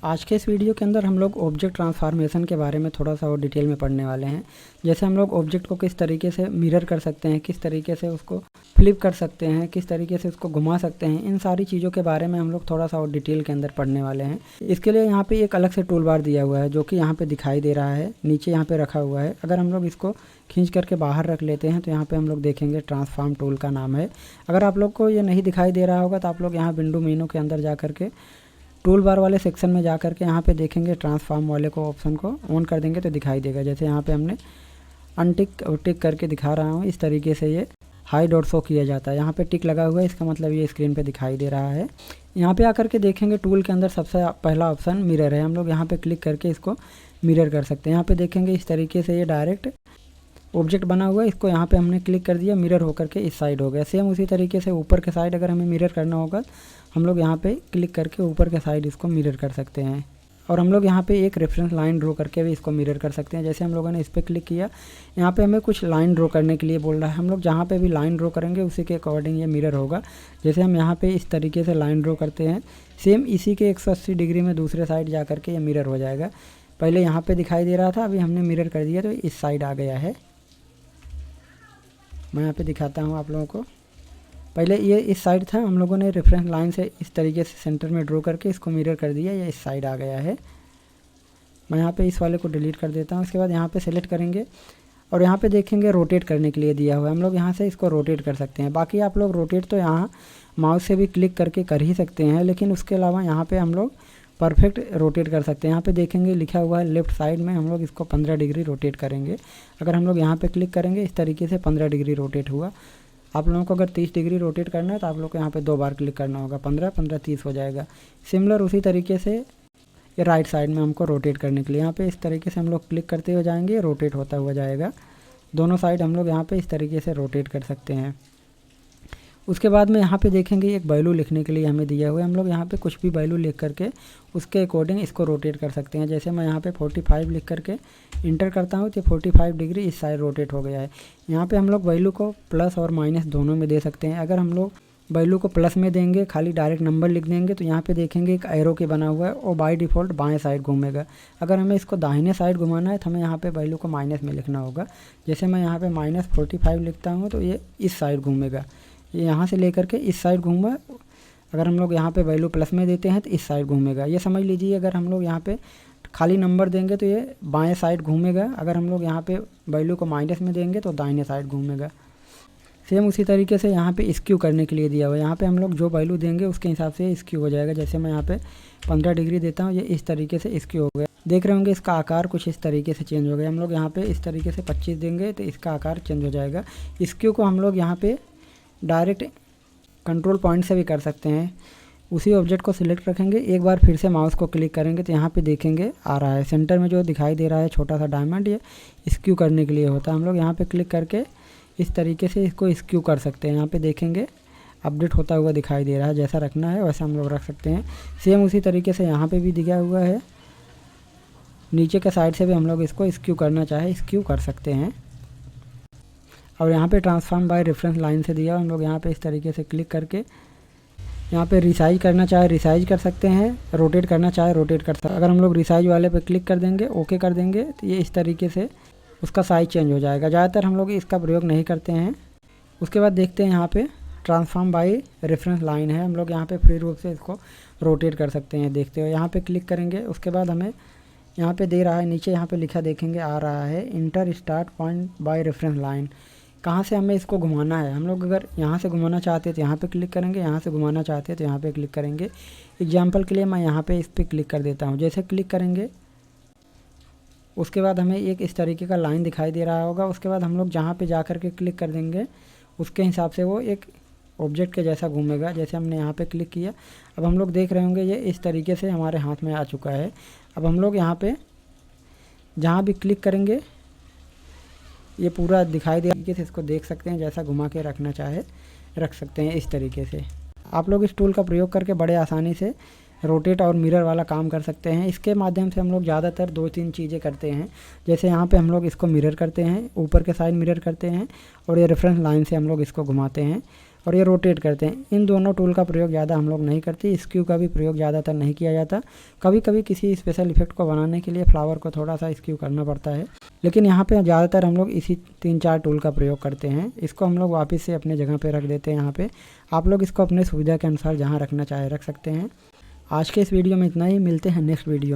आज के इस वीडियो के अंदर हम लोग ऑब्जेक्ट ट्रांसफॉर्मेशन के बारे में थोड़ा सा और डिटेल में पढ़ने वाले हैं। जैसे हम लोग ऑब्जेक्ट को किस तरीके से मिरर कर सकते हैं, किस तरीके से उसको फ्लिप कर सकते हैं, किस तरीके से उसको घुमा सकते हैं, इन सारी चीज़ों के बारे में हम लोग थोड़ा सा और डिटेल के अंदर पढ़ने वाले हैं। इसके लिए यहाँ पे एक अलग से टूल बार दिया हुआ है जो कि यहाँ पे दिखाई दे रहा है, नीचे यहाँ पे रखा हुआ है। अगर हम लोग इसको खींच करके बाहर रख लेते हैं तो यहाँ पे हम लोग देखेंगे ट्रांसफॉर्म टूल का नाम है। अगर आप लोग को ये नहीं दिखाई दे रहा होगा तो आप लोग यहाँ विंडो मेनू के अंदर जा करके टूल बार वाले सेक्शन में जा करके यहाँ पे देखेंगे ट्रांसफॉर्म वाले को ऑप्शन को ऑन कर देंगे तो दिखाई देगा। जैसे यहाँ पे हमने अनटिक और टिक करके दिखा रहा हूँ, इस तरीके से ये हाइड और शो किया जाता है। यहाँ पे टिक लगा हुआ है, इसका मतलब ये स्क्रीन पे दिखाई दे रहा है। यहाँ पे आकर के देखेंगे टूल के अंदर सबसे पहला ऑप्शन मिरर है। हम लोग यहाँ पे क्लिक करके इसको मिरर कर सकते हैं। यहाँ पे देखेंगे इस तरीके से ये डायरेक्ट ऑब्जेक्ट बना हुआ है, इसको यहाँ पे हमने क्लिक कर दिया, मिरर होकर के इस साइड हो गया। सेम उसी तरीके से ऊपर के साइड अगर हमें मिरर करना होगा हम लोग यहाँ पे क्लिक करके ऊपर के साइड इसको मिरर कर सकते हैं। और हम लोग यहाँ पे एक रेफरेंस लाइन ड्रॉ करके भी इसको मिरर कर सकते हैं। जैसे हम लोगों ने इस पर क्लिक किया, यहाँ पे हमें कुछ लाइन ड्रॉ करने के लिए बोल रहा है। हम लोग जहाँ पे भी लाइन ड्रॉ करेंगे उसी के अकॉर्डिंग ये मिरर होगा। जैसे हम यहाँ पे इस तरीके से लाइन ड्रॉ करते हैं, सेम इसी के 180 डिग्री में दूसरे साइड जा करके ये मिरर हो जाएगा। पहले यहाँ पे दिखाई दे रहा था, अभी हमने मिरर कर दिया तो इस साइड आ गया है। मैं यहाँ पे दिखाता हूँ आप लोगों को। पहले ये इस साइड था, हम लोगों ने रेफरेंस लाइन से इस तरीके से सेंटर में ड्रॉ करके इसको मिरर कर दिया, ये इस साइड आ गया है। मैं यहाँ पे इस वाले को डिलीट कर देता हूँ। उसके बाद यहाँ पे सेलेक्ट करेंगे और यहाँ पे देखेंगे रोटेट करने के लिए दिया हुआ है। हम लोग यहाँ से इसको रोटेट कर सकते हैं। बाकी आप लोग रोटेट तो यहाँ माउस से भी क्लिक करके कर ही सकते हैं, लेकिन उसके अलावा यहाँ पर हम लोग परफेक्ट रोटेट कर सकते हैं। यहाँ पे देखेंगे लिखा हुआ है लेफ़्ट साइड में, हम लोग इसको 15 डिग्री रोटेट करेंगे। अगर हम लोग यहाँ पे क्लिक करेंगे इस तरीके से 15 डिग्री रोटेट हुआ। आप लोगों को अगर 30 डिग्री रोटेट करना है तो आप लोग को यहाँ पे 2 बार क्लिक करना होगा, 15 15 30 हो जाएगा। सिमिलर उसी तरीके से ये राइट साइड में हमको रोटेट करने के लिए यहाँ पे इस तरीके से हम लोग क्लिक करते हुए जाएंगे, रोटेट होता हुआ जाएगा। दोनों साइड हम लोग यहाँ पे इस तरीके से रोटेट कर सकते हैं। उसके बाद में यहाँ पे देखेंगे एक वैल्यू लिखने के लिए हमें दिया हुआ है। हम लोग यहाँ पे कुछ भी वैल्यू लिख करके उसके अकॉर्डिंग इसको रोटेट कर सकते हैं। जैसे मैं यहाँ पे 45 लिख करके इंटर करता हूँ तो 45 डिग्री इस साइड रोटेट हो गया है। यहाँ पे हम लोग वैल्यू को प्लस और माइनस दोनों में दे सकते हैं। अगर हम लोग वैल्यू को प्लस में देंगे, खाली डायरेक्ट नंबर लिख देंगे तो यहाँ पे देखेंगे एक एरो के बना हुआ है और बाय डिफ़ॉल्ट बाएं साइड घूमेगा। अगर हमें इसको दाहिने साइड घुमाना है तो हमें यहाँ पे वैल्यू को माइनस में लिखना होगा। जैसे मैं यहाँ पे -45 लिखता हूँ तो ये इस साइड घूमेगा, ये यहाँ से लेकर के इस साइड घूमा। अगर हम लोग यहाँ पे वैल्यू प्लस में देते हैं तो इस साइड घूमेगा। ये समझ लीजिए, अगर हम लोग यहाँ पे खाली नंबर देंगे तो ये बाएं साइड घूमेगा। अगर हम लोग यहाँ पे वैल्यू को माइनस में देंगे तो दाहिने साइड घूमेगा। सेम उसी तरीके से यहाँ पे स्क्यू करने के लिए दिया हुआ है। यहाँ पे हम लोग जो वैल्यू देंगे उसके हिसाब से स्क्यू हो जाएगा। जैसे मैं यहाँ पे 15 डिग्री देता हूँ, ये इस तरीके से स्क्यू हो गया। देख रहे होंगे इसका आकार कुछ इस तरीके से चेंज हो गया। हम लोग यहाँ पे इस तरीके से 25 देंगे तो इसका आकार चेंज हो जाएगा। स्क्यू को हम लोग यहाँ पे डायरेक्ट कंट्रोल पॉइंट से भी कर सकते हैं। उसी ऑब्जेक्ट को सिलेक्ट रखेंगे, एक बार फिर से माउस को क्लिक करेंगे तो यहाँ पे देखेंगे आ रहा है सेंटर में जो दिखाई दे रहा है छोटा सा डायमंड, ये स्क्यू करने के लिए होता है। हम लोग यहाँ पे क्लिक करके इस तरीके से इसको स्क्यू कर सकते हैं। यहाँ पे देखेंगे अपडेट होता हुआ दिखाई दे रहा है। जैसा रखना है वैसा हम लोग रख सकते हैं। सेम उसी तरीके से यहाँ पर भी दिया हुआ है। नीचे के साइड से भी हम लोग इसको स्क्यू करना चाहे स्क्यू कर सकते हैं। और यहाँ पे ट्रांसफॉर्म बाय रेफरेंस लाइन से दिया, हम लोग यहाँ पे इस तरीके से क्लिक करके यहाँ पे रिसाइज करना चाहे रिसाइज कर सकते हैं, रोटेट करना चाहे रोटेट कर सकते हैं। अगर हम लोग रिसाइज वाले पे क्लिक कर देंगे, ओके कर देंगे तो ये इस तरीके से उसका साइज चेंज हो जाएगा। ज़्यादातर हम लोग इसका प्रयोग नहीं करते हैं। उसके बाद देखते हैं यहाँ पे ट्रांसफॉर्म बाय रेफरेंस लाइन है, हम लोग यहाँ पर फ्री रूप से इसको रोटेट कर सकते हैं। देखते हो यहाँ पर क्लिक करेंगे, उसके बाद हमें यहाँ पे दे रहा है नीचे यहाँ पे लिखा देखेंगे आ रहा है inter start point by reference line. कहाँ से हमें इसको घुमाना है, हम लोग अगर यहाँ से घुमाना चाहते हैं तो यहाँ पे क्लिक करेंगे, यहाँ से घुमाना चाहते हैं तो यहाँ पे क्लिक करेंगे। एग्जांपल के लिए मैं यहाँ पे इस पर क्लिक कर देता हूँ। जैसे क्लिक करेंगे उसके बाद हमें एक इस तरीके का लाइन दिखाई दे रहा होगा। उसके बाद हम लोग जहाँ पे जा कर के क्लिक कर देंगे उसके हिसाब से वो एक ऑब्जेक्ट के जैसा घूमेगा। जैसे हमने यहाँ पे क्लिक किया, अब हम लोग देख रहे होंगे ये इस तरीके से हमारे हाथ में आ चुका है। अब हम लोग यहाँ पे जहाँ भी क्लिक करेंगे ये पूरा दिखाई दे तरीके से इसको देख सकते हैं। जैसा घुमा के रखना चाहे रख सकते हैं इस तरीके से। आप लोग इस टूल का प्रयोग करके बड़े आसानी से रोटेट और मिरर वाला काम कर सकते हैं। इसके माध्यम से हम लोग ज़्यादातर 2-3 चीज़ें करते हैं। जैसे यहाँ पे हम लोग इसको मिरर करते हैं, ऊपर के साइड मिरर करते हैं और ये रेफरेंस लाइन से हम लोग इसको घुमाते हैं। और ये रोटेट करते हैं। इन दोनों टूल का प्रयोग ज़्यादा हम लोग नहीं करते, स्क्यू का भी प्रयोग ज़्यादातर नहीं किया जाता। कभी कभी किसी स्पेशल इफेक्ट को बनाने के लिए फ्लावर को थोड़ा सा स्क्यू करना पड़ता है, लेकिन यहाँ पे ज़्यादातर हम लोग इसी 3-4 टूल का प्रयोग करते हैं। इसको हम लोग वापस से अपने जगह पे रख देते हैं। यहाँ पे आप लोग इसको अपने सुविधा के अनुसार जहाँ रखना चाहे रख सकते हैं। आज के इस वीडियो में इतना ही, मिलते हैं नेक्स्ट वीडियो।